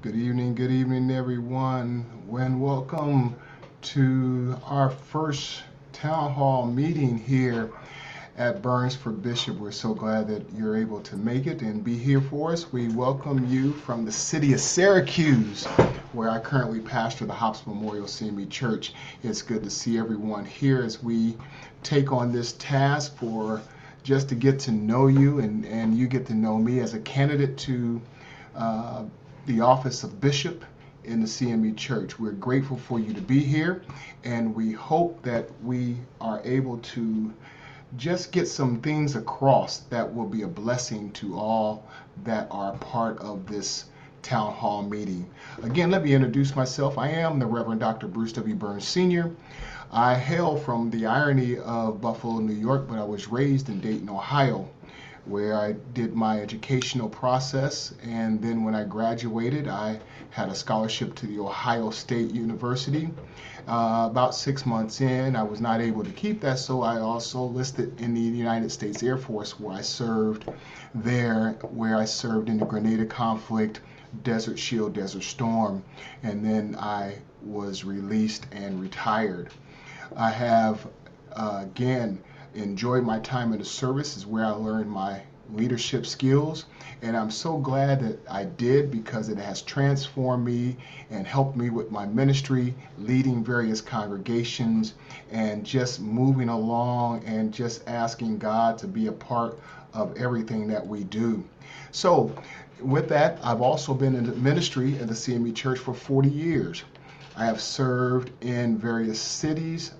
Good evening, everyone. And welcome to our first town hall meeting here at Burns for Bishop. We're so glad that you're able to make it and be here for us. We welcome you from the city of Syracuse, where I currently pastor the Hops Memorial CME Church. It's good to see everyone here as we take on this task for just to get to know you and you get to know me as a candidate to uh, the office of bishop in the CME Church. We're grateful for you to be here, and we hope that we are able to just get some things across that will be a blessing to all that are part of this town hall meeting. Again, let me introduce myself. I am the Reverend Dr. Bruce W. Burns Sr. I hail from the irony of Buffalo, New York, but I was raised in Dayton, Ohio, where I did my educational process. And then when I graduated, I had a scholarship to the Ohio State University. About 6 months in, I was not able to keep that, so I also listed in the United States Air Force, where I served in the Grenada conflict, Desert Shield, Desert Storm, and then I was released and retired. I have, again, enjoyed my time in the service. Is where I learned my leadership skills, and I'm so glad that I did, because it has transformed me and helped me with my ministry, leading various congregations and just moving along and just asking God to be a part of everything that we do. So with that, I've also been in the ministry at the CME Church for 40 years. I have served in various cities.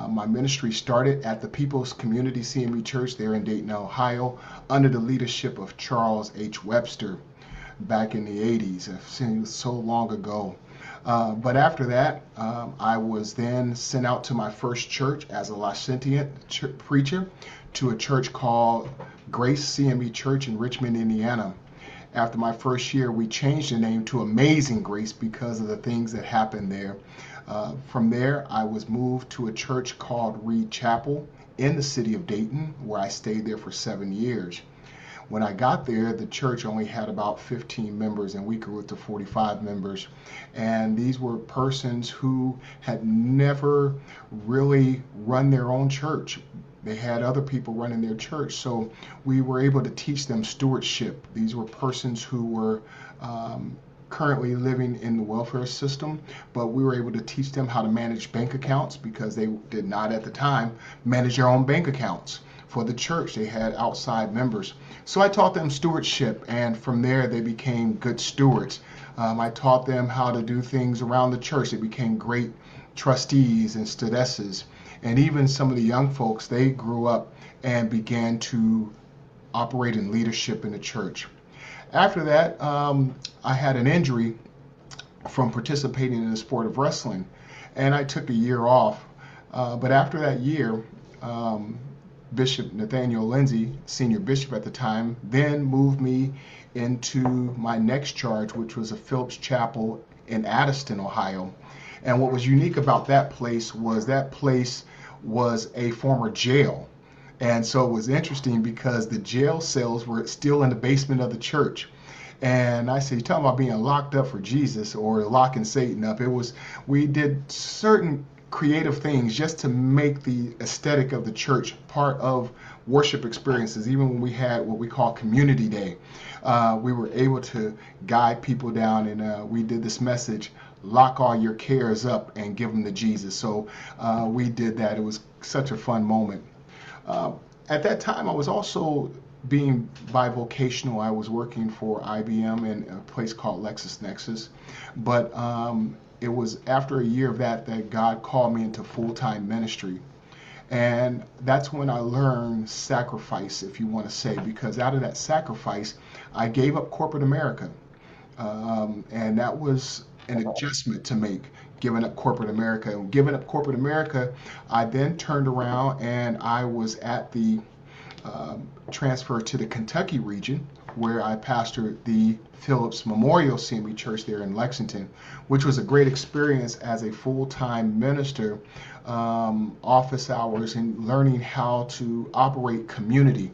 My ministry started at the People's Community CME Church there in Dayton, Ohio, under the leadership of Charles H. Webster back in the 80s. It seems so long ago. But after that, I was then sent out to my first church as a licentiate preacher to a church called Grace CME Church in Richmond, Indiana. After my first year, we changed the name to Amazing Grace because of the things that happened there. From there, I was moved to a church called Reed Chapel in the city of Dayton, where I stayed there for 7 years. When I got there, the church only had about 15 members, and we grew it to 45 members. And these were persons who had never really run their own church. They had other people running their church, so we were able to teach them stewardship. These were persons who were currently living in the welfare system, but we were able to teach them how to manage bank accounts, because they did not at the time manage their own bank accounts for the church. They had outside members. So I taught them stewardship, and from there they became good stewards. I taught them how to do things around the church. They became great trustees and stewardesses. And even some of the young folks, they grew up and began to operate in leadership in the church. After that, I had an injury from participating in the sport of wrestling, and I took a year off. But after that year, Bishop Nathaniel Lindsay, senior bishop at the time, then moved me into my next charge, which was a Phillips Chapel in Addiston, Ohio. And what was unique about that place was a former jail. And so it was interesting because the jail cells were still in the basement of the church. And I said, you're talking about being locked up for Jesus or locking Satan up. We did certain creative things just to make the aesthetic of the church part of worship experiences. Even when we had what we call Community Day, we were able to guide people down, and we did this message, lock all your cares up and give them to Jesus. So we did that. It was such a fun moment. At that time, I was also being bivocational. I was working for IBM in a place called LexisNexis, but it was after a year of that God called me into full-time ministry. And that's when I learned sacrifice, if you want to say, because out of that sacrifice, I gave up corporate America. And that was an adjustment to make, giving up corporate America. And giving up corporate America, I then turned around and I was at the transfer to the Kentucky region, where I pastored the Phillips Memorial CME Church there in Lexington, which was a great experience as a full-time minister, office hours, and learning how to operate community.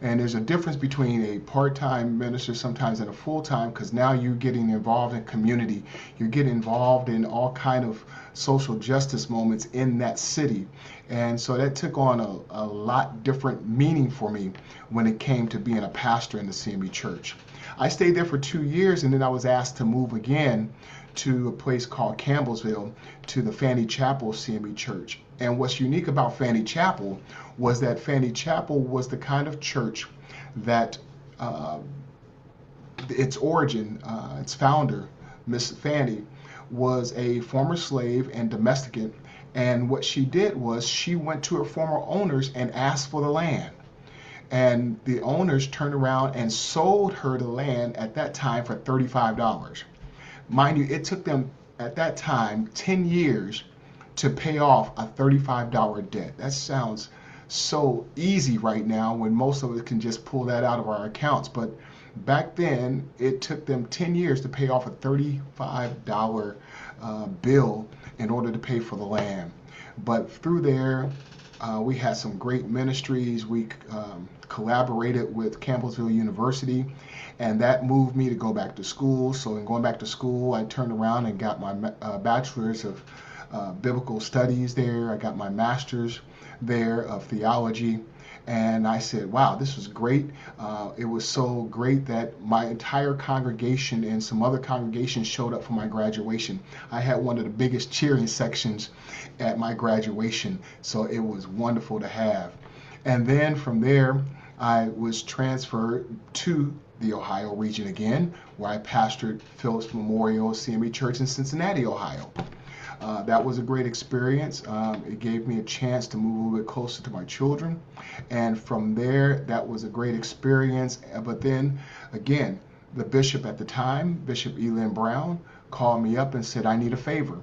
And there's a difference between a part-time minister sometimes and a full-time, because now you're getting involved in community. You're getting involved in all kind of social justice moments in that city. And so that took on a lot different meaning for me when it came to being a pastor in the CME church. I stayed there for 2 years, and then I was asked to move again to a place called Campbellsville, to the Fanny Chapel CME church. And what's unique about Fanny Chapel was that Fanny Chapel was the kind of church that its origin, its founder, Miss Fanny, was a former slave and domesticant. And what she did was she went to her former owners and asked for the land. And the owners turned around and sold her the land at that time for $35. Mind you, it took them at that time 10 years to pay off a $35 debt. That sounds so easy right now when most of us can just pull that out of our accounts. But back then, it took them 10 years to pay off a $35 bill in order to pay for the land. But through there, we had some great ministries. We collaborated with Campbellsville University, and that moved me to go back to school. So in going back to school, I turned around and got my bachelor's of biblical studies there. I got my master's there of theology. And I said, wow, this was great. It was so great that my entire congregation and some other congregations showed up for my graduation. I had one of the biggest cheering sections at my graduation, so it was wonderful to have. And then from there, I was transferred to the Ohio region again, where I pastored Phillips Memorial CME Church in Cincinnati, Ohio. That was a great experience. It gave me a chance to move a little bit closer to my children. And from there, that was a great experience. But then again, the bishop at the time, Bishop Elin Brown, called me up and said, I need a favor.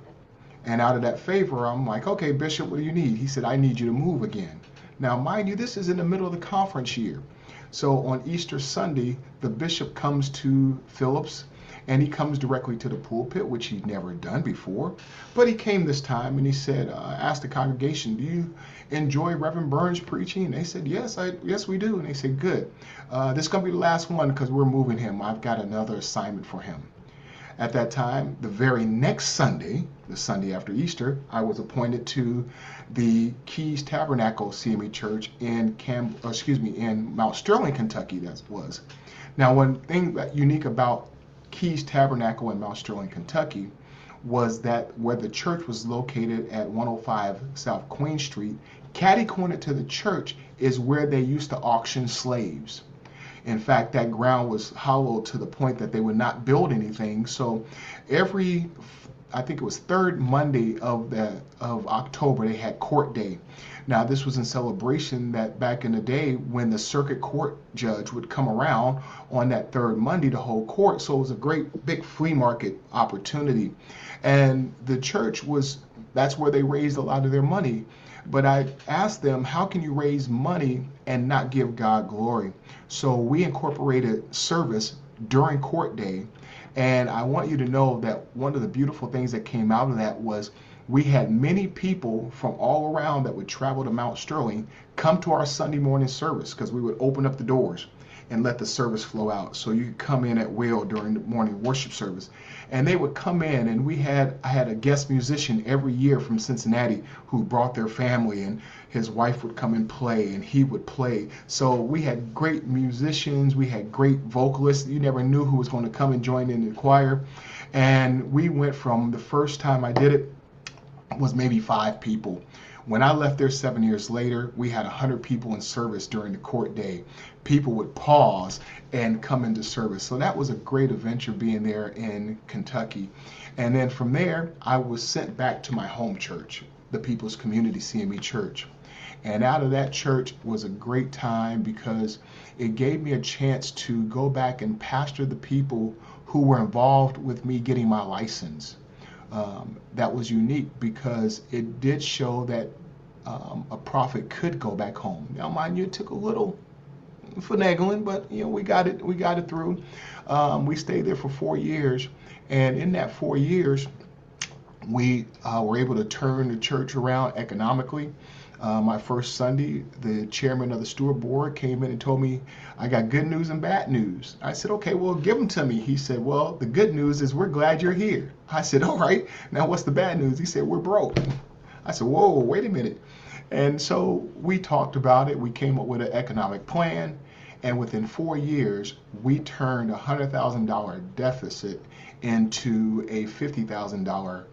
And out of that favor, I'm like, okay, Bishop, what do you need? He said, I need you to move again. Now, mind you, this is in the middle of the conference year. So on Easter Sunday, the bishop comes to Phillips, and he comes directly to the pulpit, which he'd never done before. But he came this time and he said, asked the congregation, do you enjoy Reverend Burns preaching? And they said, yes, we do. And they said, good. This is going to be the last one because we're moving him. I've got another assignment for him. At that time, the very next Sunday, the Sunday after Easter, I was appointed to the Keys Tabernacle CME Church in Mount Sterling, Kentucky. That was. Now, one thing that unique about Keys Tabernacle in Mount Sterling, Kentucky, was that where the church was located at 105 South Queen Street, catty-corner to the church is where they used to auction slaves. In fact, that ground was hollowed to the point that they would not build anything. So every, I think it was third Monday of October, they had court day. Now, this was in celebration that back in the day when the circuit court judge would come around on that third Monday to hold court. So it was a great big flea market opportunity. And the church that's where they raised a lot of their money. But I asked them, how can you raise money and not give God glory? So we incorporated service during court day. And I want you to know that one of the beautiful things that came out of that was we had many people from all around that would travel to Mount Sterling come to our Sunday morning service, because we would open up the doors and let the service flow out. So you could come in at will during the morning worship service. And they would come in, and I had a guest musician every year from Cincinnati who brought their family, and his wife would come and play, and he would play. So we had great musicians, we had great vocalists. You never knew who was going to come and join in the choir. And we went from, the first time I did it was maybe 5 people. When I left there 7 years later, we had 100 people in service during the court day. People would pause and come into service. So that was a great adventure being there in Kentucky. And then from there, I was sent back to my home church, the People's Community CME Church. And out of that church was a great time because it gave me a chance to go back and pastor the people who were involved with me getting my license. That was unique because it did show that a prophet could go back home. Now, mind you, it took a little finagling, but we got it through. We stayed there for 4 years, and in that 4 years, we were able to turn the church around economically. My first Sunday, the chairman of the steward board came in and told me, I got good news and bad news. I said, okay, well, give them to me. He said, well, the good news is we're glad you're here. I said, all right, now what's the bad news? He said, we're broke. I said, whoa, wait a minute. And so we talked about it. We came up with an economic plan. And within 4 years, we turned a $100,000 deficit into a $50,000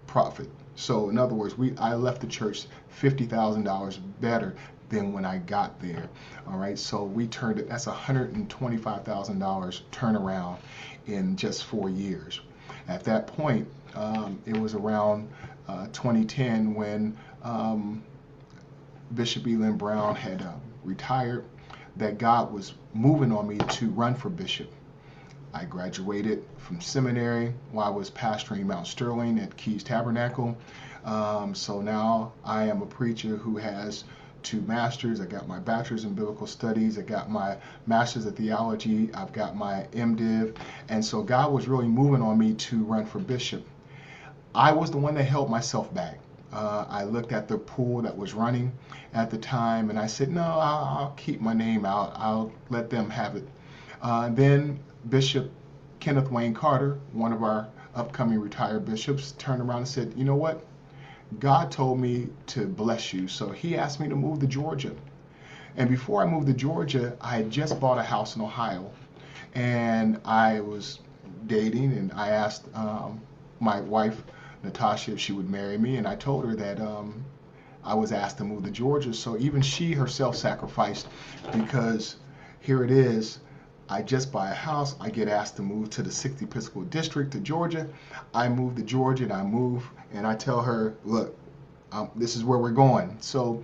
profit. So in other words, I left the church $50,000 better than when I got there. All right, so we turned it. That's $125,000 turnaround in just 4 years. At that point, it was around 2010 when Bishop E. Lynn Brown had retired, that God was moving on me to run for bishop. I graduated from seminary while I was pastoring Mount Sterling at Keys Tabernacle. So now I am a preacher who has 2 masters. I got my bachelor's in biblical studies. I got my master's of theology. I've got my MDiv. And so God was really moving on me to run for bishop. I was the one that held myself back. I looked at the pool that was running at the time and I said, no, I'll keep my name out. I'll let them have it. Then Bishop Kenneth Wayne Carter, one of our upcoming retired bishops, turned around and said, you know what? God told me to bless you. So he asked me to move to Georgia. And before I moved to Georgia, I had just bought a house in Ohio. And I was dating and I asked my wife, Natasha, if she would marry me. And I told her that I was asked to move to Georgia. So even she herself sacrificed, because here it is. I just buy a house. I get asked to move to the 6th Episcopal District to Georgia. I move to Georgia and I move and I tell her, look, this is where we're going. So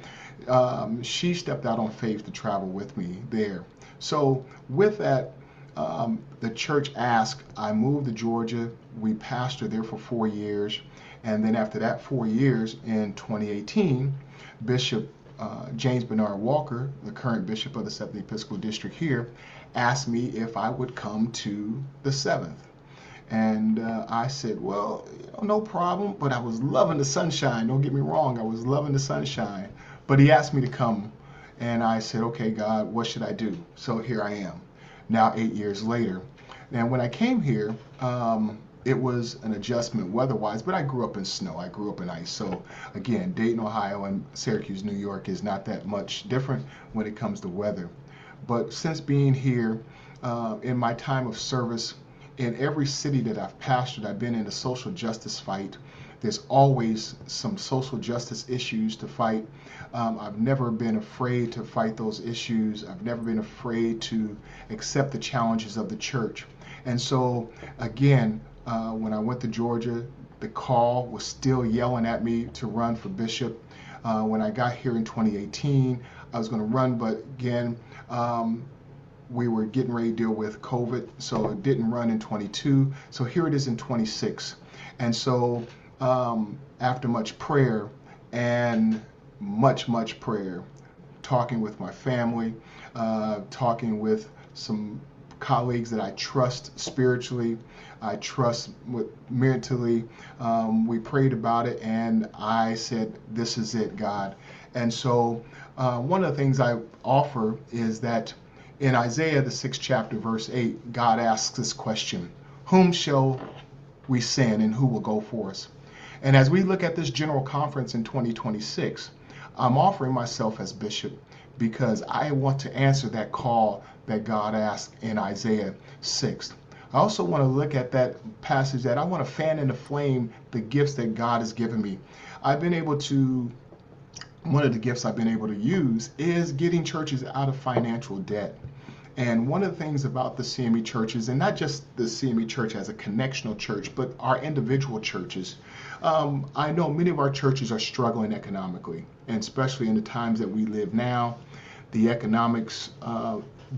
she stepped out on faith to travel with me there. So with that, the church asked, I moved to Georgia. We pastored there for 4 years. And then after that 4 years, in 2018, Bishop James Bernard Walker, the current bishop of the 7th Episcopal District here, asked me if I would come to the 7th. And I said, well, no problem, but I was loving the sunshine. Don't get me wrong, I was loving the sunshine. But he asked me to come, and I said, okay, God, what should I do? So here I am, now 8 years later. And when I came here, it was an adjustment weather-wise, but I grew up in snow. I grew up in ice. So again, Dayton, Ohio and Syracuse, New York is not that much different when it comes to weather. But since being here, in my time of service, in every city that I've pastored, I've been in a social justice fight. There's always some social justice issues to fight. I've never been afraid to fight those issues. I've never been afraid to accept the challenges of the church. And so, again, when I went to Georgia, the call was still yelling at me to run for bishop. When I got here in 2018, I was going to run, but again, we were getting ready to deal with COVID, so it didn't run in 22. So here it is in 26. And so after much prayer and much prayer, talking with my family, talking with some colleagues that I trust spiritually, I trust mentally, we prayed about it, and I said, this is it, God. And so one of the things I offer is that in Isaiah, the 6th chapter, verse 8, God asks this question: whom shall we send and who will go for us? And as we look at this general conference in 2026, I'm offering myself as bishop because I want to answer that call that God asked in Isaiah 6. I also want to look at that passage that I want to fan into flame the gifts that God has given me. One of the gifts I've been able to use is getting churches out of financial debt. And one of the things about the CME churches, and not just the CME church as a connectional church, but our individual churches, I know many of our churches are struggling economically, and especially in the times that we live now, the economics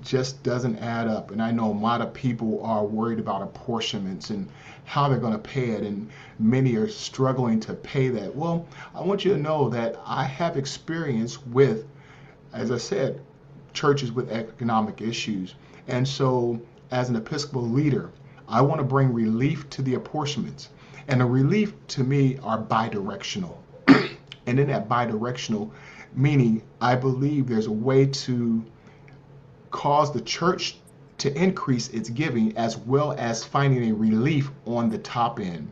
just doesn't add up. And I know a lot of people are worried about apportionments and how they're going to pay it, and many are struggling to pay that. Well, I want you to know that I have experience with, as I said, churches with economic issues. And so as an Episcopal leader, I want to bring relief to the apportionments. And the relief to me are bidirectional. And in that bidirectional meaning, I believe there's a way to cause the church to increase its giving as well as finding a relief on the top end.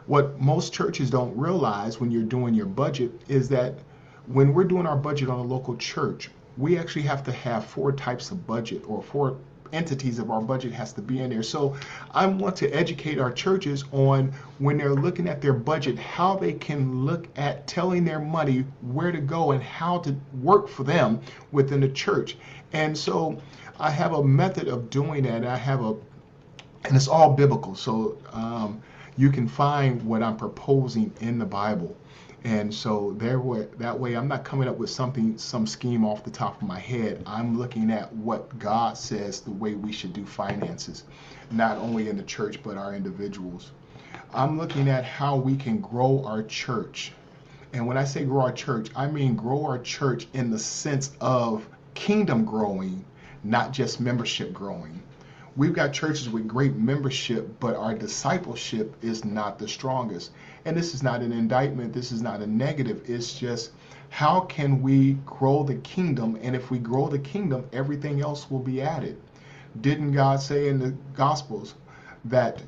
What most churches don't realize when you're doing your budget is that when we're doing our budget on a local church, we actually have to have 4 types of budget, or 4 entities of our budget has to be in there. So I want to educate our churches on, when they're looking at their budget, how they can look at telling their money where to go and how to work for them within the church. And so I have a method of doing that. And it's all biblical. So you can find what I'm proposing in the Bible. And so that way I'm not coming up with some scheme off the top of my head. I'm looking at what God says the way we should do finances, not only in the church, but our individuals. I'm looking at how we can grow our church. And when I say grow our church, I mean grow our church in the sense of kingdom growing, not just membership growing. We've got churches with great membership, but our discipleship is not the strongest. And this is not an indictment. This is not a negative. It's just, how can we grow the kingdom? And if we grow the kingdom, everything else will be added. Didn't God say in the Gospels that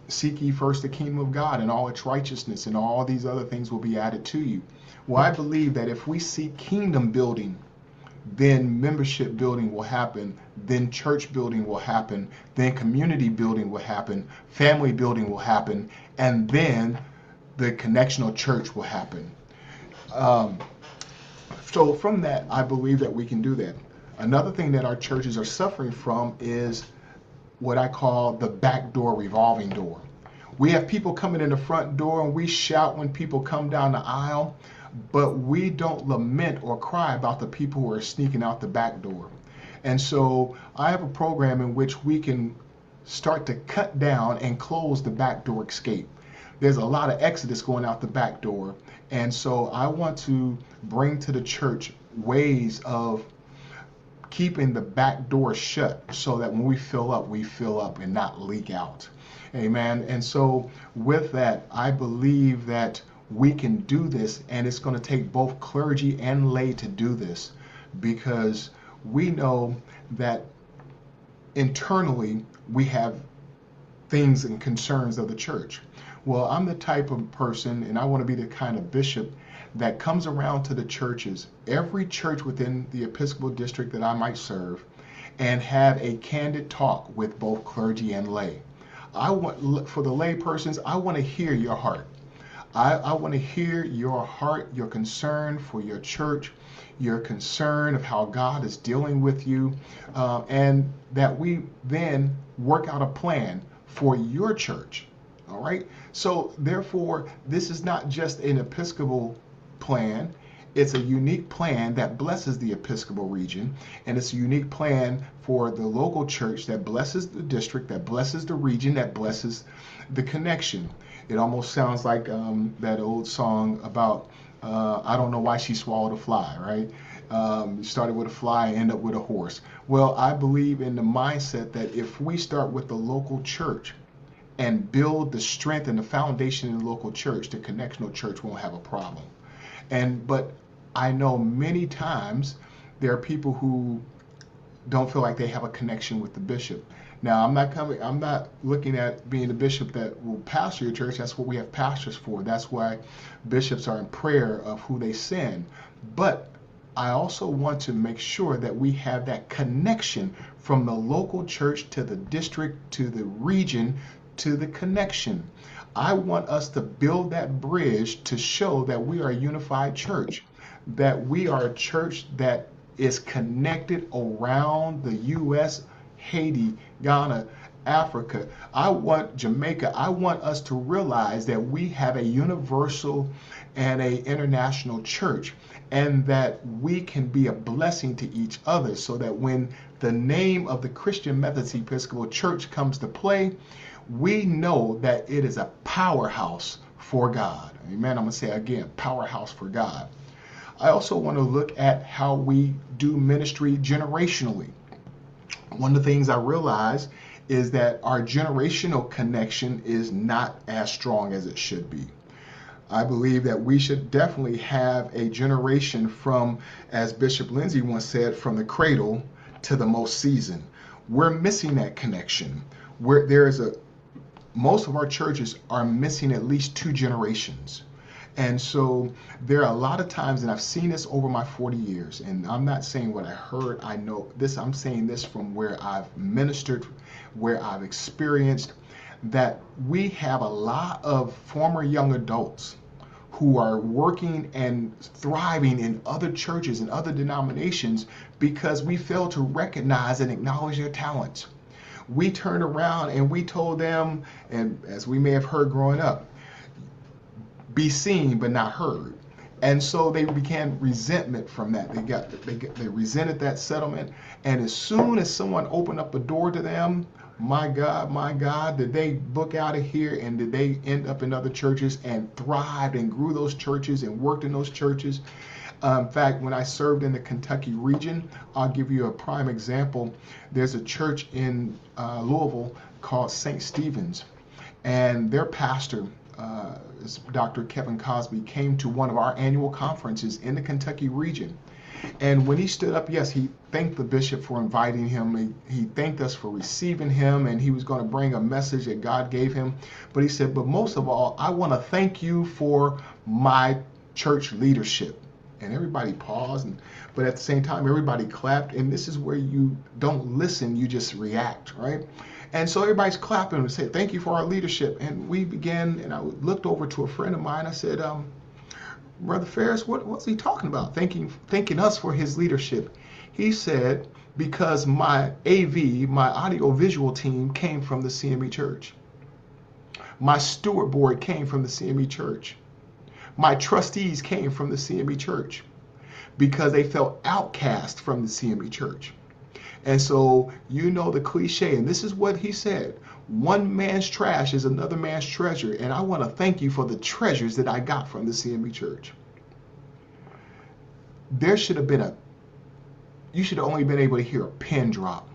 seek ye first the kingdom of God and all its righteousness, and all these other things will be added to you? Well, I believe that if we seek kingdom building, then membership building will happen, then church building will happen, then community building will happen, family building will happen, and then the connectional church will happen. So from that, I believe that we can do that. Another thing that our churches are suffering from is what I call the backdoor revolving door. We have people coming in the front door, and we shout when people come down the aisle, but we don't lament or cry about the people who are sneaking out the back door. And so I have a program in which we can start to cut down and close the back door escape. There's a lot of exodus going out the back door. And so I want to bring to the church ways of keeping the back door shut, so that when we fill up and not leak out. Amen. And so with that, I believe that we can do this, and it's going to take both clergy and lay to do this, because we know that internally we have things and concerns of the church. Well, I'm the type of person, and I want to be the kind of bishop that comes around to the churches, every church within the Episcopal district that I might serve, and have a candid talk with both clergy and lay. For the lay persons, I want to hear your heart. I want to hear your heart, your concern for your church, your concern of how God is dealing with you, and that we then work out a plan for your church. All right. So therefore, this is not just an Episcopal plan. It's a unique plan that blesses the Episcopal region, and it's a unique plan for the local church that blesses the district, that blesses the region, that blesses the connection. It almost sounds like that old song about I don't know why she swallowed a fly, right? Started with a fly and end up with a horse. Well, I believe in the mindset that if we start with the local church and build the strength and the foundation in the local church, the connectional church won't have a problem. But I know many times there are people who don't feel like they have a connection with the bishop. Now, I'm not looking at being a bishop that will pastor your church. That's what we have pastors for. That's why bishops are in prayer of who they send. But I also want to make sure that we have that connection from the local church to the district, to the region, to the connection. I want us to build that bridge to show that we are a unified church, that we are a church that is connected around the U.S., Haiti, Ghana, Africa. I want Jamaica. I want us to realize that we have a universal and an international church, and that we can be a blessing to each other, so that when the name of the Christian Methodist Episcopal Church comes to play, we know that it is a powerhouse for God. Amen. I'm going to say again, powerhouse for God. I also want to look at how we do ministry generationally. One of the things I realize is that our generational connection is not as strong as it should be. I believe that we should definitely have a generation from, as Bishop Lindsay once said, from the cradle to the most seasoned. We're missing that connection. Where there is a Most of our churches are missing at least two generations. And so there are a lot of times, and I've seen this over my 40 years, and I'm not saying what I heard, I know this, I'm saying this from where I've ministered, where I've experienced, that we have a lot of former young adults who are working and thriving in other churches and other denominations because we fail to recognize and acknowledge their talents. We turned around and we told them, and as we may have heard growing up, be seen but not heard. And so they began resentment from that. They resented that settlement. And as soon as someone opened up a door to them, my God, did they book out of here, and did they end up in other churches and thrived and grew those churches and worked in those churches. In fact, when I served in the Kentucky region, I'll give you a prime example. There's a church in Louisville called St. Stephen's, and their pastor, Dr. Kevin Cosby, came to one of our annual conferences in the Kentucky region. And when he stood up, yes, he thanked the bishop for inviting him. He thanked us for receiving him, and he was going to bring a message that God gave him. But he said, but most of all, I want to thank you for my church leadership. And everybody paused, but at the same time, everybody clapped. And this is where you don't listen, you just react, right? And so everybody's clapping and said, thank you for our leadership. And we began, and I looked over to a friend of mine. I said, Brother Ferris, what's he talking about? Thanking us for his leadership. He said, because my AV, my audio-visual team came from the CME Church. My steward board came from the CME Church. My trustees came from the CME Church because they felt outcast from the CME Church. And so, you know the cliche, and this is what he said: one man's trash is another man's treasure. And I want to thank you for the treasures that I got from the CME Church. There should have been you should have only been able to hear a pin drop.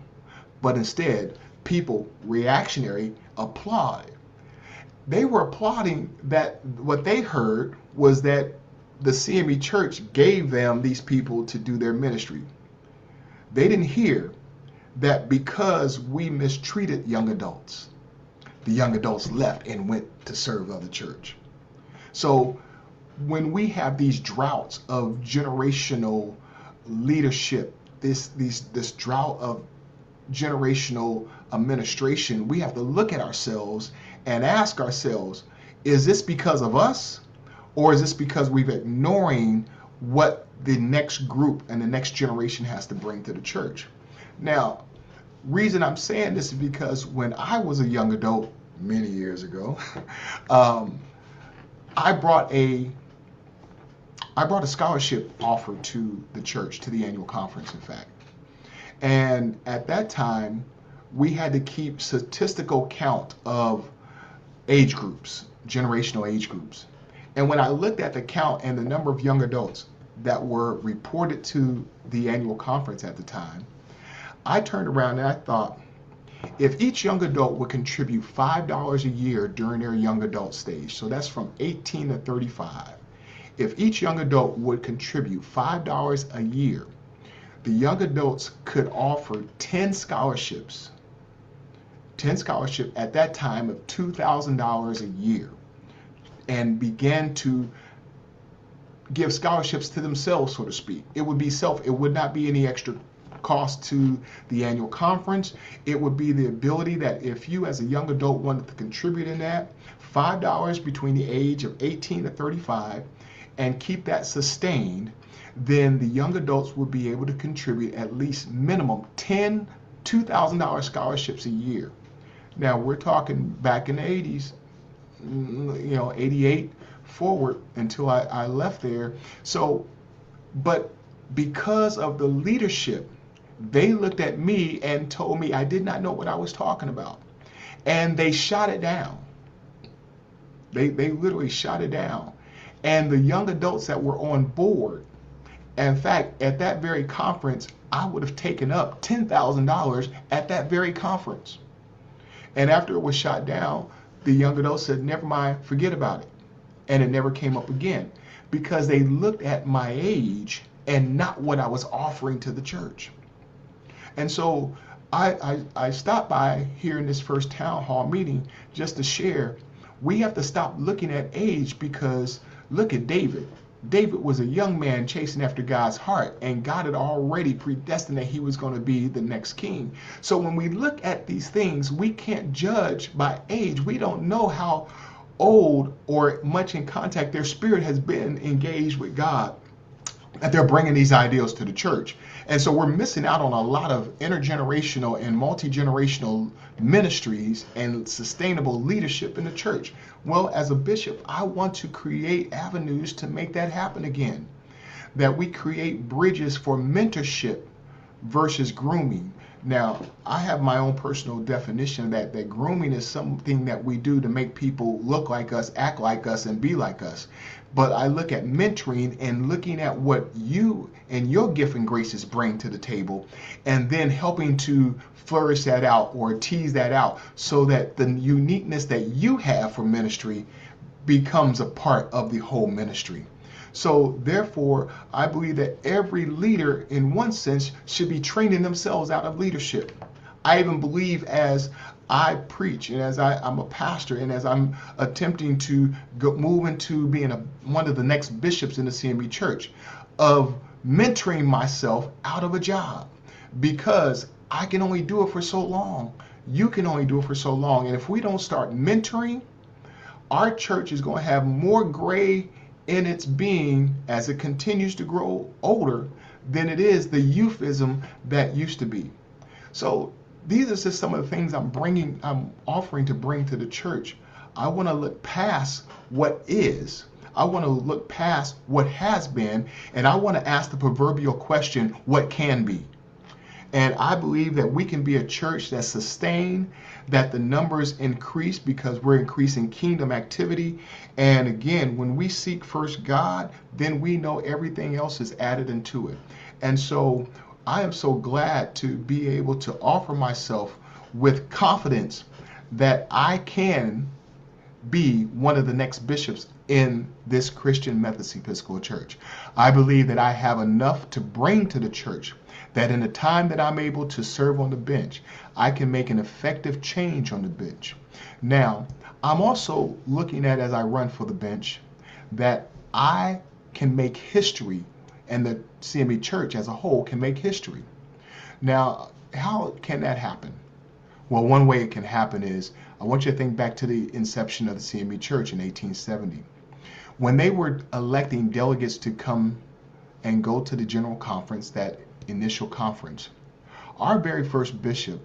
But instead, people, reactionary, applauded. They were applauding that what they heard was that the CME Church gave them these people to do their ministry. They didn't hear that because we mistreated young adults, the young adults left and went to serve other church. So when we have these droughts of generational leadership, this drought of generational administration, we have to look at ourselves and ask ourselves, is this because of us, or is this because we've ignoring what the next group and the next generation has to bring to the church? Now, reason I'm saying this is because when I was a young adult many years ago, I brought a scholarship offer to the church, to the annual conference, in fact. And at that time, we had to keep statistical count of age groups, generational age groups. And when I looked at the count and the number of young adults that were reported to the annual conference at the time, I turned around and I thought, if each young adult would contribute $5 a year during their young adult stage, so that's from 18 to 35, if each young adult would contribute $5 a year, the young adults could offer 10 scholarships at that time of $2,000 a year, and began to give scholarships to themselves, so to speak. It would not be any extra cost to the annual conference. It would be the ability that if you as a young adult wanted to contribute in that, $5 between the age of 18 to 35, and keep that sustained, then the young adults would be able to contribute at least minimum 10 $2,000 scholarships a year. Now we're talking back in the 80s, 88 forward until I left there. So, but because of the leadership, they looked at me and told me I did not know what I was talking about. And they shot it down. They literally shot it down. And the young adults that were on board, in fact, at that very conference, I would have taken up $10,000 at that very conference. And after it was shot down, the young adults said, never mind, forget about it. and it never came up again because they looked at my age and not what I was offering to the church. And so I stopped by here in this first town hall meeting just to share. We have to stop looking at age, because look at David. David was a young man chasing after God's heart, and God had already predestined that he was going to be the next king. So when we look at these things, we can't judge by age. We don't know how old or much in contact their spirit has been engaged with God, that they're bringing these ideals to the church. And so we're missing out on a lot of intergenerational and multi-generational ministries and sustainable leadership in the church. Well, as a bishop, I want to create avenues to make that happen again. That we create bridges for mentorship versus grooming. Now, I have my own personal definition of that grooming is something that we do to make people look like us, act like us, and be like us. But I look at mentoring and looking at what you and your gift and graces bring to the table, and then helping to flourish that out or tease that out so that the uniqueness that you have for ministry becomes a part of the whole ministry. So therefore, I believe that every leader, in one sense, should be training themselves out of leadership. I even believe, as I preach and as I'm a pastor and as I'm attempting to move into being one of the next bishops in the CME Church, of mentoring myself out of a job, because I can only do it for so long. You can only do it for so long. And if we don't start mentoring, our church is going to have more gray in its being as it continues to grow older than it is the youthism that used to be. So these are just some of the things I'm offering to bring to the church. I want to look past what is. I want to look past what has been, and I want to ask the proverbial question, what can be? And I believe that we can be a church that's sustained, that the numbers increase because we're increasing kingdom activity. And again, when we seek first God, then we know everything else is added into it. And so I am so glad to be able to offer myself with confidence that I can be one of the next bishops in this Christian Methodist Episcopal Church. I believe that I have enough to bring to the church, that in the time that I'm able to serve on the bench, I can make an effective change on the bench. Now, I'm also looking at, as I run for the bench, that I can make history, and the CME Church as a whole can make history. Now, how can that happen? Well, one way it can happen is, I want you to think back to the inception of the CME Church in 1870. When they were electing delegates to come and go to the General Conference, that initial conference, our very first bishop,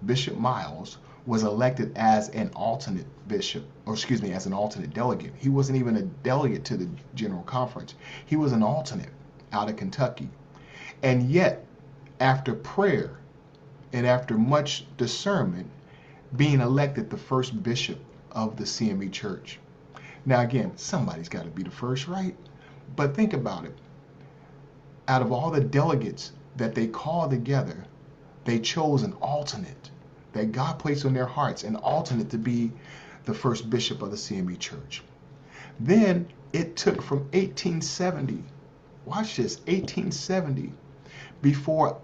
Bishop Miles, was elected as an alternate bishop, or excuse me, as an alternate delegate. He wasn't even a delegate to the General Conference. He was an alternate out of Kentucky. And yet, after prayer and after much discernment, being elected the first bishop of the CME Church. Now again, somebody's got to be the first, right? But think about it. Out of all the delegates that they called together, they chose an alternate that God placed on their hearts, an alternate to be the first bishop of the CME Church. Then it took from 1870, watch this, 1870 before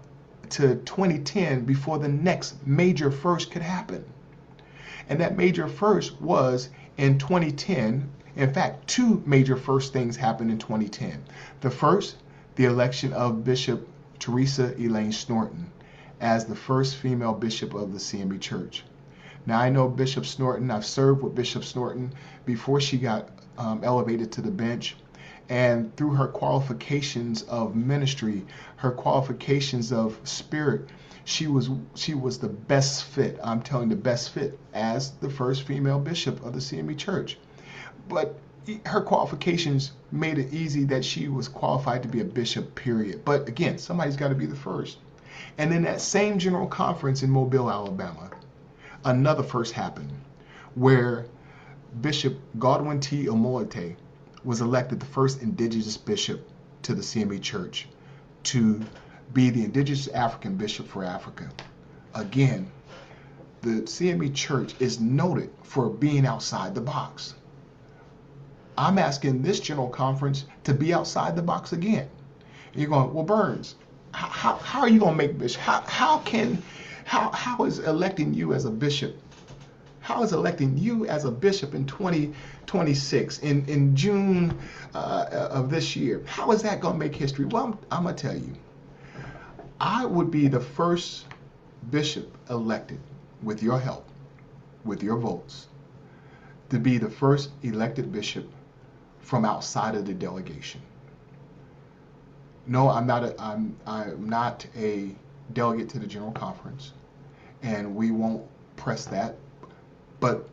to 2010 before the next major first could happen. And that major first was in 2010. In fact, two major first things happened in 2010. The first, the election of Bishop Teresa Elaine Snorton as the first female bishop of the CME Church. Now, I know Bishop Snorton. I've served with Bishop Snorton before she got elevated to the bench. And through her qualifications of ministry, her qualifications of spirit, she was the best fit. I'm telling you, the best fit as the first female bishop of the CME Church. But her qualifications made it easy that she was qualified to be a bishop, period. But again, somebody's got to be the first. And then that same General Conference in Mobile, Alabama, another first happened where Bishop Godwin T. Omoite was elected the first indigenous bishop to the CME Church to be the indigenous African bishop for Africa. Again, the CME Church is noted for being outside the box. I'm asking this General Conference to be outside the box again. And you're going, well, Burns, how are you going to make bishop? How is electing you as a bishop? How is electing you as a bishop in 2026, in June of this year, how is that going to make history? Well, I'm going to tell you, I would be the first bishop elected with your help, with your votes, to be the first elected bishop from outside of the delegation. No, I'm not a delegate to the General Conference, and we won't press that. But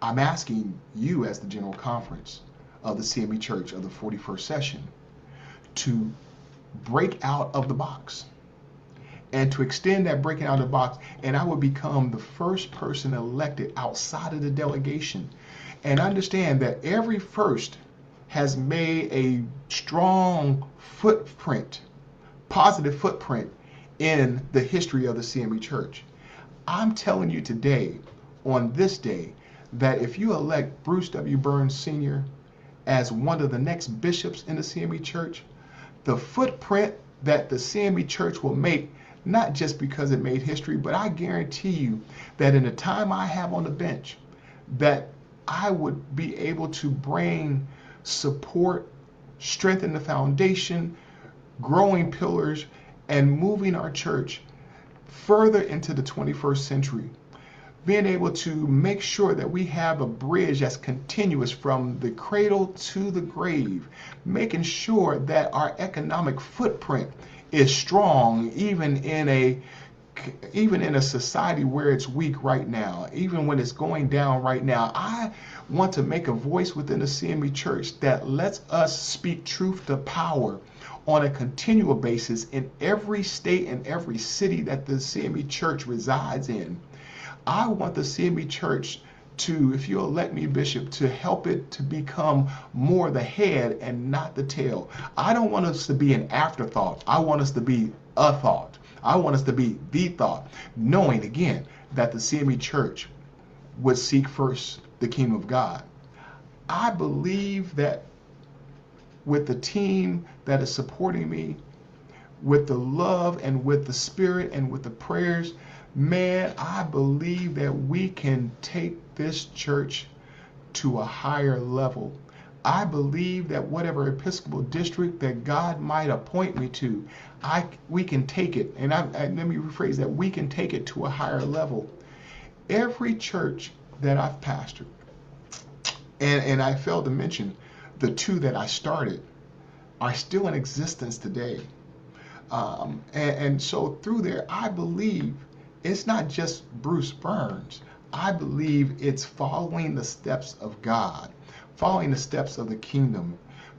I'm asking you, as the General Conference of the CME Church of the 41st session, to break out of the box and to extend that breaking out of the box, and I would become the first person elected outside of the delegation. And understand that every first has made a strong footprint, positive footprint in the history of the CME Church. I'm telling you today, on this day, that if you elect Bruce W. Burns Sr. as one of the next bishops in the CME Church, the footprint that the CME Church will make, not just because it made history, but I guarantee you that in the time I have on the bench, that I would be able to bring support, strengthen the foundation, growing pillars, and moving our church further into the 21st century. Being able to make sure that we have a bridge that's continuous from the cradle to the grave, making sure that our economic footprint is strong, even in a society where it's weak right now, even when it's going down right now. I want to make a voice within the CME Church that lets us speak truth to power on a continual basis in every state and every city that the CME Church resides in. I want the CME Church to, if you elect me bishop, to help it to become more the head and not the tail. I don't want us to be an afterthought. I want us to be a thought. I want us to be the thought, knowing again that the CME Church would seek first the kingdom of God. I believe that with the team that is supporting me, with the love and with the spirit and with the prayers, man, I believe that we can take this church to a higher level. I believe that whatever Episcopal district that God might appoint me to, we can take it. And let me rephrase that. We can take it to a higher level. Every church that I've pastored, and I failed to mention the two that I started, are still in existence today. And so through there, I believe it's not just Bruce Burns. I believe it's following the steps of God, following the steps of the kingdom,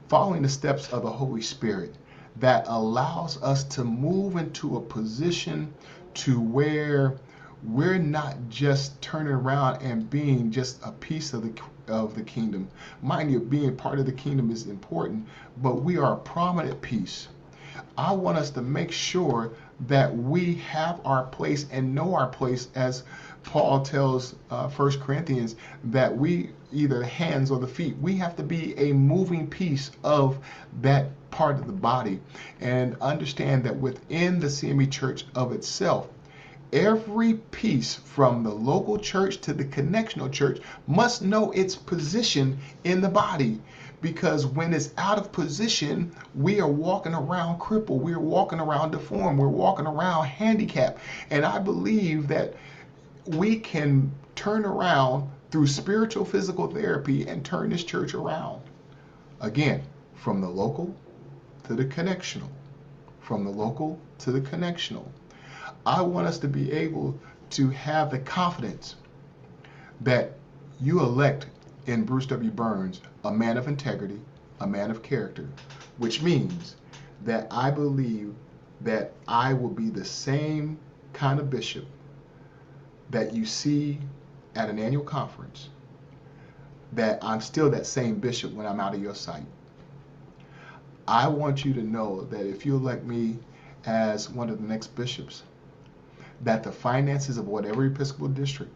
following the steps of the Holy Spirit that allows us to move into a position to where we're not just turning around and being just a piece of the kingdom. Mind you, being part of the kingdom is important, but we are a prominent piece. I want us to make sure that we have our place and know our place, as Paul tells 1 Corinthians, that we either the hands or the feet. We have to be a moving piece of that part of the body, and understand that within the CME Church of itself, every piece from the local church to the connectional church must know its position in the body. Because when it's out of position, we are walking around crippled, we're walking around deformed, we're walking around handicapped. And I believe that we can turn around through spiritual physical therapy and turn this church around. Again, from the local to the connectional. From the local to the connectional. I want us to be able to have the confidence that you elect in Bruce W. Burns a man of integrity, a man of character, which means that I believe that I will be the same kind of bishop that you see at an annual conference, that I'm still that same bishop when I'm out of your sight. I want you to know that if you elect me as one of the next bishops, that the finances of whatever Episcopal district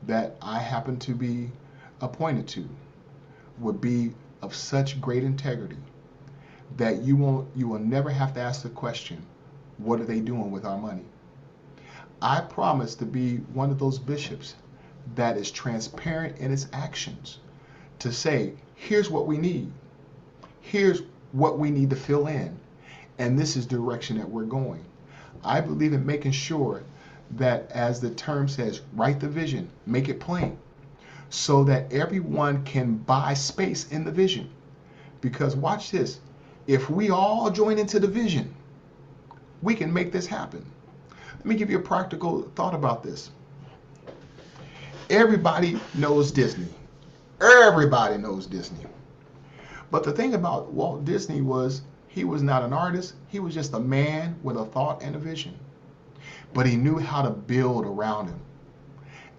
that I happen to be appointed to would be of such great integrity that you will never have to ask the question, what are they doing with our money? I promise to be one of those bishops that is transparent in its actions, to say, here's what we need. Here's what we need to fill in. And this is the direction that we're going. I believe in making sure that, as the term says, write the vision, make it plain, so that everyone can buy space in the vision. Because watch this, if we all join into the vision, we can make this happen. Let me give you a practical thought about this. Everybody knows Disney. Everybody knows Disney. But the thing about Walt Disney was, he was not an artist. He was just a man with a thought and a vision. But he knew how to build around him.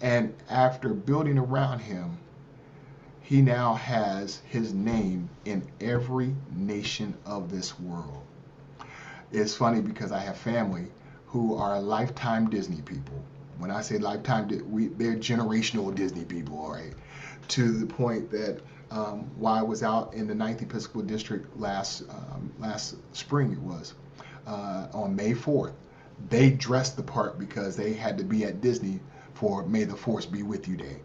And after building around him, he now has his name in every nation of this world. It's funny because I have family who are lifetime Disney people. When I say lifetime, they're generational Disney people, all right? To the point that while I was out in the 9th Episcopal District last spring, it was, on May 4th, they dressed the part because they had to be at Disney for May the Force Be With You Day.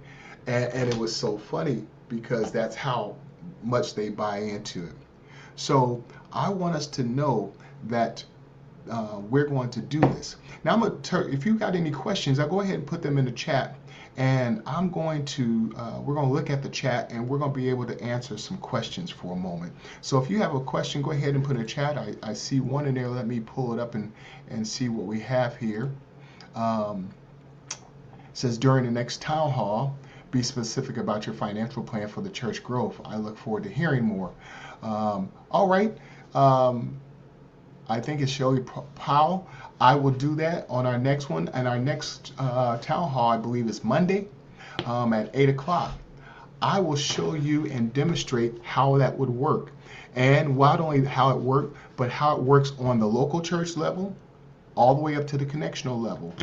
And it was so funny because that's how much they buy into it. So I want us to know that we're going to do this. Now, if you got any questions, I'll go ahead and put them in the chat. And I'm going to, we're going to look at the chat and we're going to be able to answer some questions for a moment. So if you have a question, go ahead and put in the chat. I see one in there. Let me pull it up and see what we have here. It says, during the next town hall, be specific about your financial plan for the church growth. I look forward to hearing more. All right. I think it's Shirley Powell. I will do that on our next one. And our next town hall, I believe, is Monday at 8 o'clock. I will show you and demonstrate how that would work. And not only how it works, but how it works on the local church level, all the way up to the connectional level.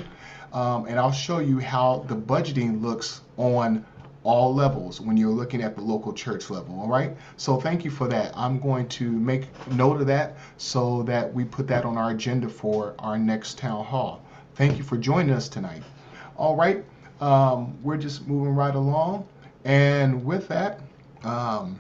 And I'll show you how the budgeting looks on all levels when you're looking at the local church level. All right, so thank you for that. I'm going to make note of that so that we put that on our agenda for our next town hall. Thank you for joining us tonight. All right, we're just moving right along, and with that, are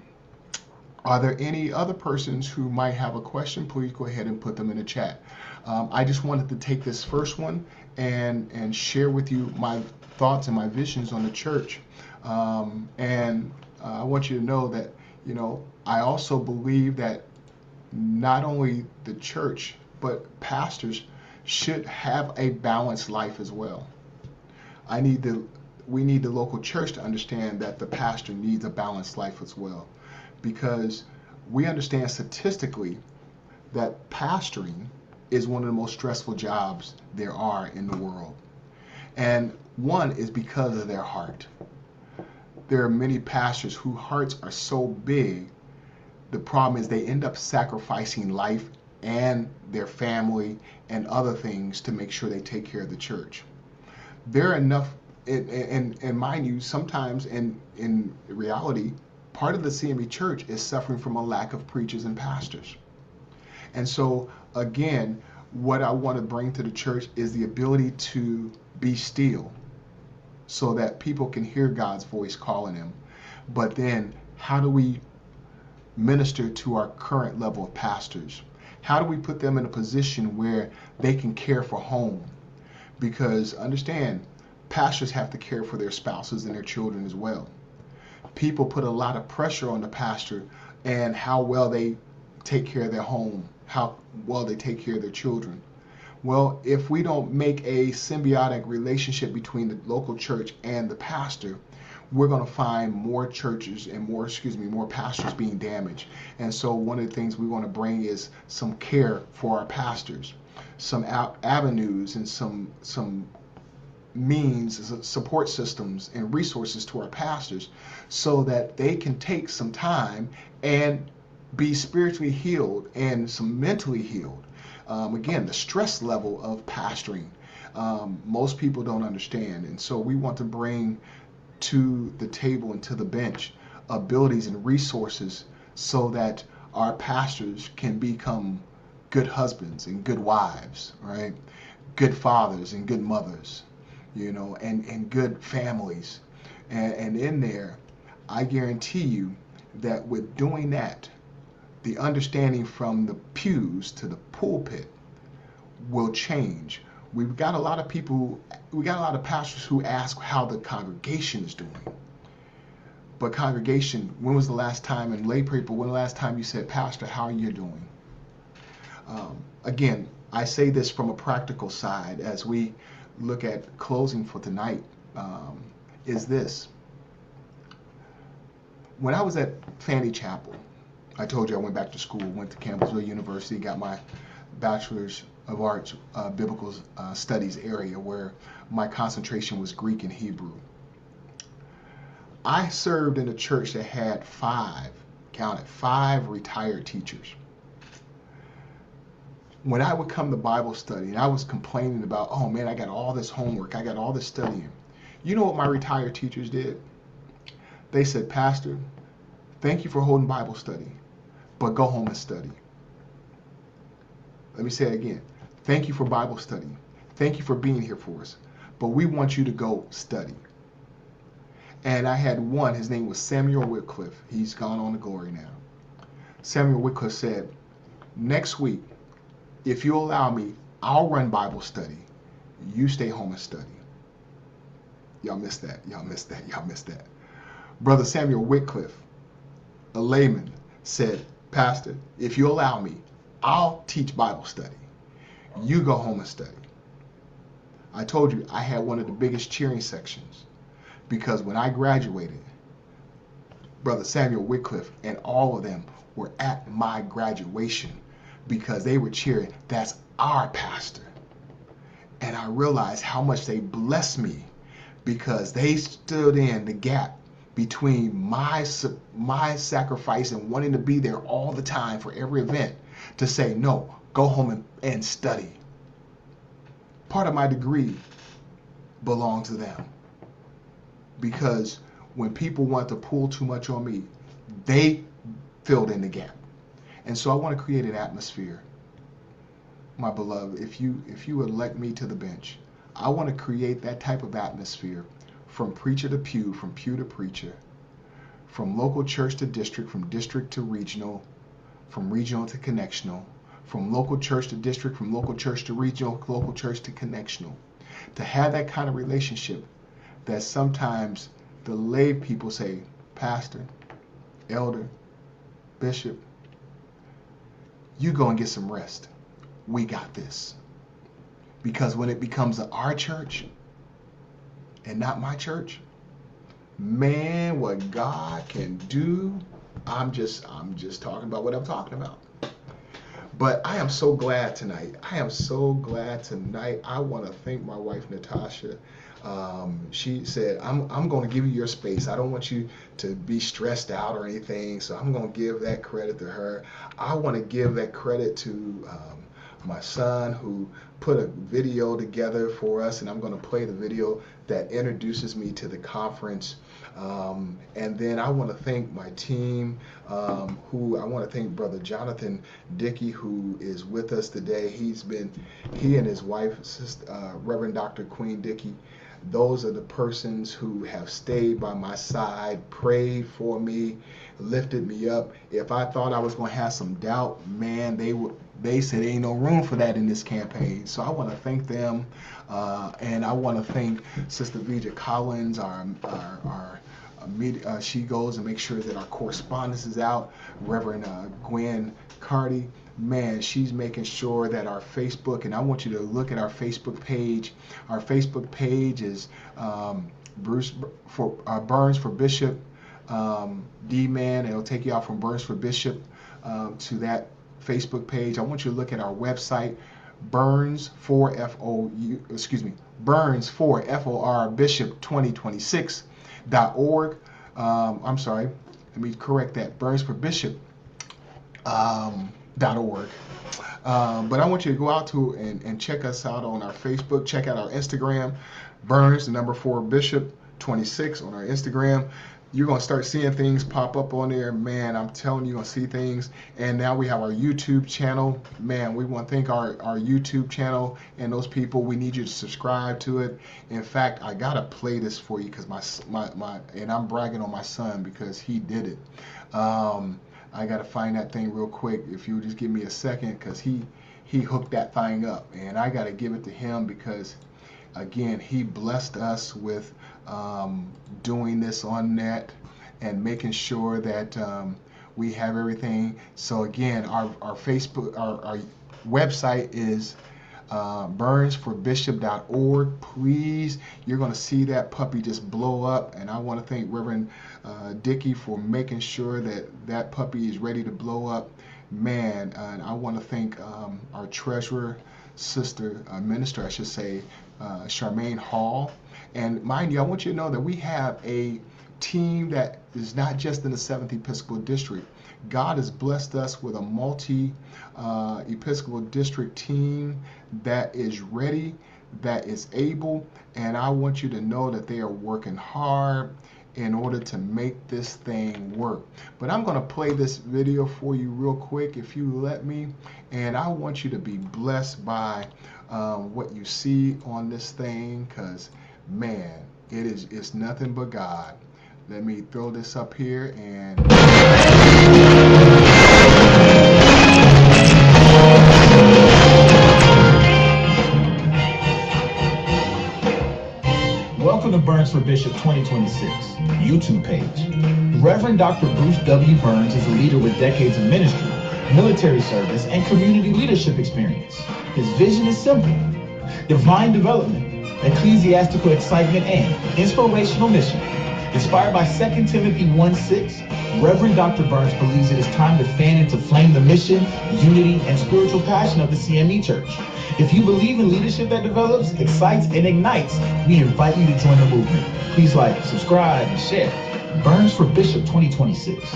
there any other persons who might have a question? Please go ahead and put them in the chat. I just wanted to take this first one and share with you my thoughts and my visions on the church. And I want you to know that, you know, I also believe that not only the church, but pastors should have a balanced life as well. We need the local church to understand that the pastor needs a balanced life as well, because we understand statistically that pastoring is one of the most stressful jobs there are in the world. And one is because of their heart. There are many pastors whose hearts are so big, the problem is they end up sacrificing life and their family and other things to make sure they take care of the church. There are enough, and mind you, sometimes in reality, part of the CME church is suffering from a lack of preachers and pastors. And so, again, what I want to bring to the church is the ability to be still so that people can hear God's voice calling them. But then, how do we minister to our current level of pastors? How do we put them in a position where they can care for home? Because understand, pastors have to care for their spouses and their children as well. People put a lot of pressure on the pastor and how well they take care of their home, how well they take care of their children. Well, if we don't make a symbiotic relationship between the local church and the pastor, we're going to find more churches and more pastors being damaged. And so one of the things we want to bring is some care for our pastors, some avenues and some means, support systems and resources to our pastors so that they can take some time and be spiritually healed and some mentally healed. Again, the stress level of pastoring, most people don't understand. And so we want to bring to the table and to the bench abilities and resources so that our pastors can become good husbands and good wives, right? Good fathers and good mothers, and good families. And in there, I guarantee you that with doing that, the understanding from the pews to the pulpit will change. We got a lot of pastors who ask how the congregation is doing. But congregation, when was the last time, and lay people, when was the last time you said, Pastor, how are you doing? Again, I say this from a practical side as we look at closing for tonight, is this. When I was at Fanny Chapel, I told you I went back to school, went to Campbellsville University, got my Bachelor's of Arts, Biblical Studies area where my concentration was Greek and Hebrew. I served in a church that had five retired teachers. When I would come to Bible study and I was complaining about, oh man, I got all this homework, I got all this studying. You know what my retired teachers did? They said, Pastor, thank you for holding Bible study, but go home and study. Let me say it again. Thank you for Bible study. Thank you for being here for us, but we want you to go study. And I had one, his name was Samuel Whitcliffe. He's gone on to glory now. Samuel Whitcliffe said, next week, if you allow me, I'll run Bible study. You stay home and study. Y'all missed that. Y'all missed that. Y'all missed that. Brother Samuel Whitcliffe, a layman, said, Pastor, if you allow me, I'll teach Bible study. You go home and study. I told you I had one of the biggest cheering sections because when I graduated, Brother Samuel Whitcliffe and all of them were at my graduation because they were cheering, that's our pastor. And I realized how much they blessed me because they stood in the gap between my sacrifice and wanting to be there all the time for every event to say, no, go home and study. Part of my degree belonged to them because when people want to pull too much on me, they filled in the gap. And so I want to create an atmosphere, my beloved, if you elect me to the bench, I want to create that type of atmosphere from preacher to pew, from pew to preacher, from local church to district, from district to regional, from regional to connectional, from local church to district, from local church to regional, local church to connectional. To have that kind of relationship that sometimes the lay people say, Pastor, elder, bishop, you go and get some rest. We got this. Because when it becomes our church and not my church, man, what God can do, I'm just talking about what I'm talking about. But I am so glad tonight. I want to thank my wife, Natasha. She said, I'm going to give you your space. I don't want you to be stressed out or anything. So I'm going to give that credit to her. I want to give that credit to my son who put a video together for us, and I'm going to play the video that introduces me to the conference. And then I want to thank my team, I want to thank Brother Jonathan Dickey, who is with us today. He and his wife, Reverend Dr. Queen Dickey, those are the persons who have stayed by my side, prayed for me, lifted me up. If I thought I was going to have some doubt, man, they said ain't no room for that in this campaign. So I want to thank them, and I want to thank Sister Vija Collins, our media, she goes and makes sure that our correspondence is out. Reverend Gwen Carty, man, she's making sure that our Facebook, and I want you to look at our Facebook page. Our Facebook page is Burns for Bishop, D-Man. It'll take you out from Burns for Bishop to that Facebook page. I want you to look at our website, Burns for Bishop 2026.org. I'm sorry, let me correct that. Burns for Bishop .org. But I want you to go out to and check us out on our Facebook. Check out our Instagram, Burns, the number 4 Bishop 26 on our Instagram. you're going to start seeing things pop up on there. Man, I'm telling you, you're going to see things. And now we have our YouTube channel. Man, we want to thank our YouTube channel and those people. We need you to subscribe to it. In fact, I got to play this for you because my and I'm bragging on my son because he did it. I got to find that thing real quick. If you would just give me a second, because he hooked that thing up. And I got to give it to him because, again, he blessed us with doing this on net and making sure that we have everything. So again, our Facebook, our website is burnsforbishop.org. Please, you're going to see that puppy just blow up, and I want to thank Reverend Dickey for making sure that that puppy is ready to blow up. Man, and I want to thank our treasurer, sister, minister, I should say, Charmaine Hall. And mind you, I want you to know that we have a team that is not just in the 7th Episcopal District. God has blessed us with a multi-Episcopal District team that is ready, that is able, and I want you to know that they are working hard in order to make this thing work. But I'm going to play this video for you real quick if you let me, and I want you to be blessed by what you see on this thing, because man, it's nothing but God. Let me throw this up here and welcome to Burns for Bishop 2026 YouTube page. Reverend Dr. Bruce W. Burns is a leader with decades of ministry, military service, and community leadership experience. His vision is simple: divine development, ecclesiastical excitement, and inspirational mission. Inspired by 2 Timothy 1:6, Reverend Dr. Burns believes it is time to fan into flame the mission, unity, and spiritual passion of the CME Church. If you believe in leadership that develops, excites, and ignites, we invite you to join the movement. Please like, subscribe, and share. Burns for Bishop 2026.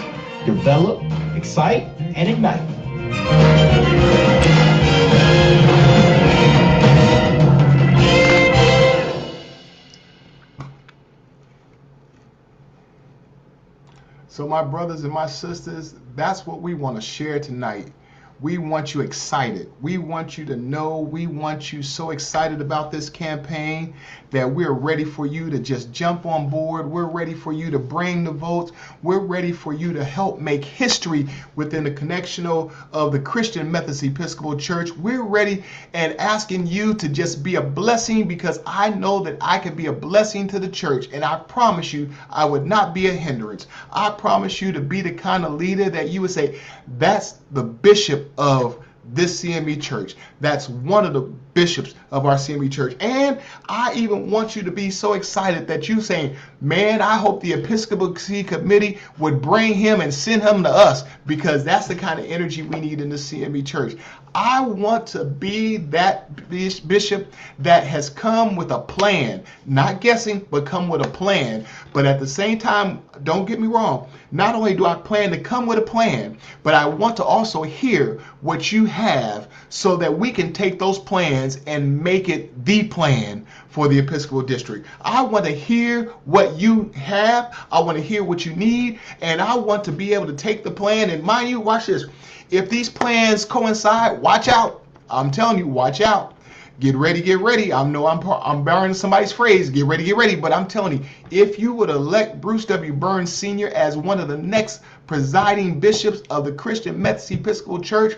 Develop, excite, and ignite. So my brothers and my sisters, that's what we want to share tonight. We want you excited. We want you to know, we want you so excited about this campaign that we're ready for you to just jump on board. We're ready for you to bring the votes. We're ready for you to help make history within the connectional of the Christian Methodist Episcopal Church. We're ready and asking you to just be a blessing, because I know that I can be a blessing to the church, and I promise you I would not be a hindrance. I promise you to be the kind of leader that you would say, that's the bishop of this CME church. That's one of the bishops of our CME church. And I even want you to be so excited that you saying, man, I hope the Episcopacy Committee would bring him and send him to us, because that's the kind of energy we need in the CME church. I want to be that bishop that has come with a plan, not guessing, but come with a plan. But at the same time, don't get me wrong, not only do I plan to come with a plan, but I want to also hear what you have so that we can take those plans and make it the plan for the Episcopal District. I want to hear what you have. I want to hear what you need, and I want to be able to take the plan. And mind you, watch this. If these plans coincide, watch out. I'm telling you, watch out. Get ready, get ready. I know I'm borrowing somebody's phrase, get ready, get ready. But I'm telling you, if you would elect Bruce W. Burns Sr. as one of the next presiding bishops of the Christian Methodist Episcopal Church,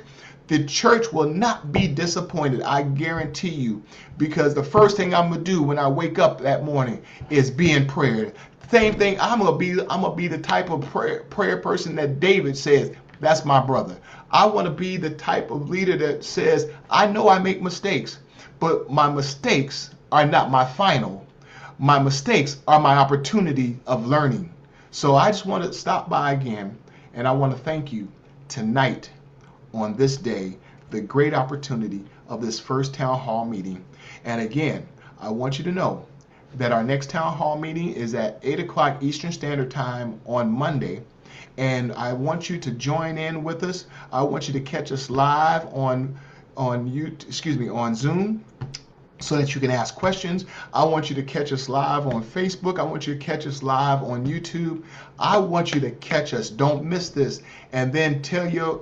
the church will not be disappointed, I guarantee you, because the first thing I'm going to do when I wake up that morning is be in prayer. Same thing, I'm gonna be the type of prayer person that David says, that's my brother. I want to be the type of leader that says, I know I make mistakes, but my mistakes are not my final. My mistakes are my opportunity of learning. So I just want to stop by again, and I want to thank you tonight, on this day, the great opportunity of this first town hall meeting. And again, I want you to know that our next town hall meeting is at 8 o'clock Eastern Standard Time on Monday. And I want you to join in with us. I want you to catch us live on Zoom. so that you can ask questions. I want you to catch us live on Facebook. I want you to catch us live on YouTube. I want you to catch us. Don't miss this. And then tell your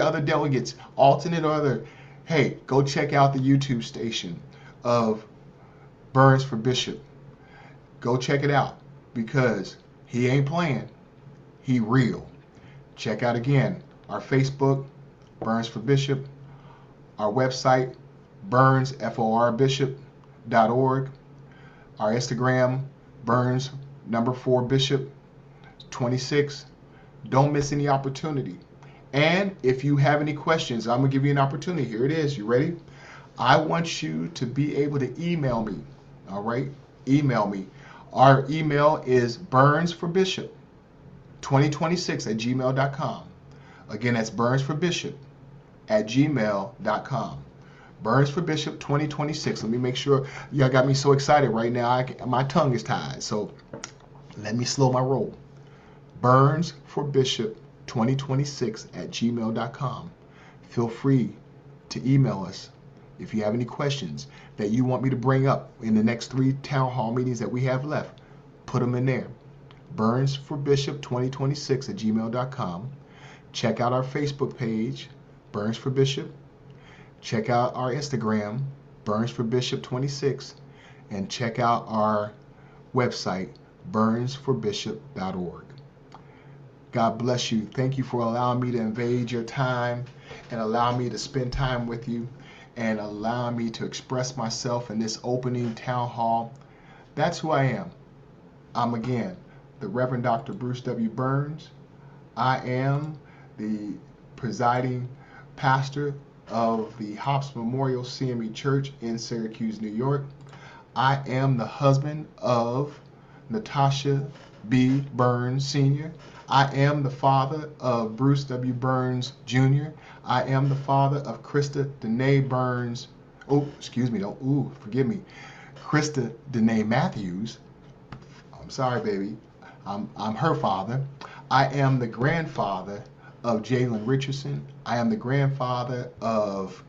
other delegates, alternate or other, hey, go check out the YouTube station of Burns for Bishop. Go check it out, because he ain't playing. He real. Check out again our Facebook, Burns for Bishop, our website, burns4bishop.org, our Instagram, burns4bishop26. Don't miss any opportunity. And if you have any questions, I'm going to give you an opportunity. Here it is. You ready? I want you to be able to email me. All right? Email me. Our email is burnsforbishop2026@gmail.com. Again, that's burnsforbishop@gmail.com. burnsforbishop2026. Let me make sure. Y'all got me so excited right now. My tongue is tied. So let me slow my roll. burnsforbishop2026@gmail.com. Feel free to email us if you have any questions that you want me to bring up in the next 3 town hall meetings that we have left. Put them in there. burnsforbishop2026@gmail.com. Check out our Facebook page, Burns for Bishop. Check out our Instagram, burnsforbishop26, and check out our website, burnsforbishop.org. God bless you. Thank you for allowing me to invade your time and allow me to spend time with you and allow me to express myself in this opening town hall. That's who I am. I'm, again, the Reverend Dr. Bruce W. Burns. I am the presiding pastor of the Hops Memorial CME Church in Syracuse, New York. I am the husband of Natasha B. Burns Sr. I am the father of Bruce W. Burns Jr. I am the father of Krista Danae Burns. Oh, excuse me. Forgive me. Krista Danae Matthews. I'm sorry, baby. I'm her father. I am the grandfather of Jalen Richardson. I am the grandfather of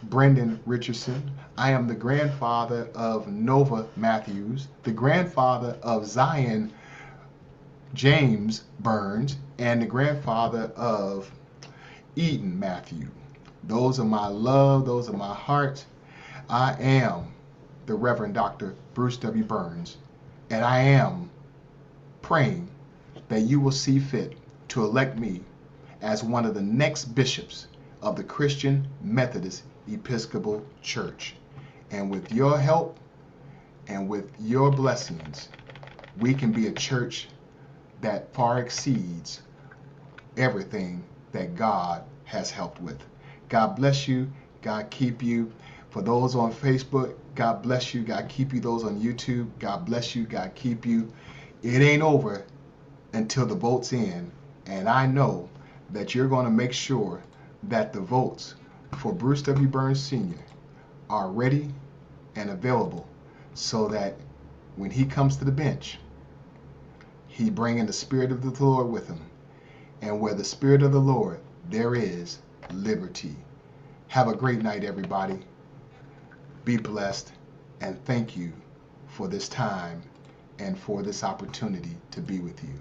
Brendan Richardson. I am the grandfather of Nova Matthews, the grandfather of Zion James Burns, and the grandfather of Eden Matthew. Those are my love. Those are my heart. I am the Reverend Dr. Bruce W. Burns, and I am praying that you will see fit to elect me as one of the next bishops of the Christian Methodist Episcopal Church. And with your help and with your blessings, we can be a church that far exceeds everything that God has helped with. God bless you. God keep you. For those on Facebook, God bless you. God keep you. Those on YouTube, God bless you. God keep you. It ain't over until the vote's in. And I know that you're going to make sure that the votes for Bruce W. Burns Sr. are ready and available, so that when he comes to the bench, he bringing the Spirit of the Lord with him. And where the Spirit of the Lord, there is liberty. Have a great night, everybody. Be blessed, and thank you for this time and for this opportunity to be with you.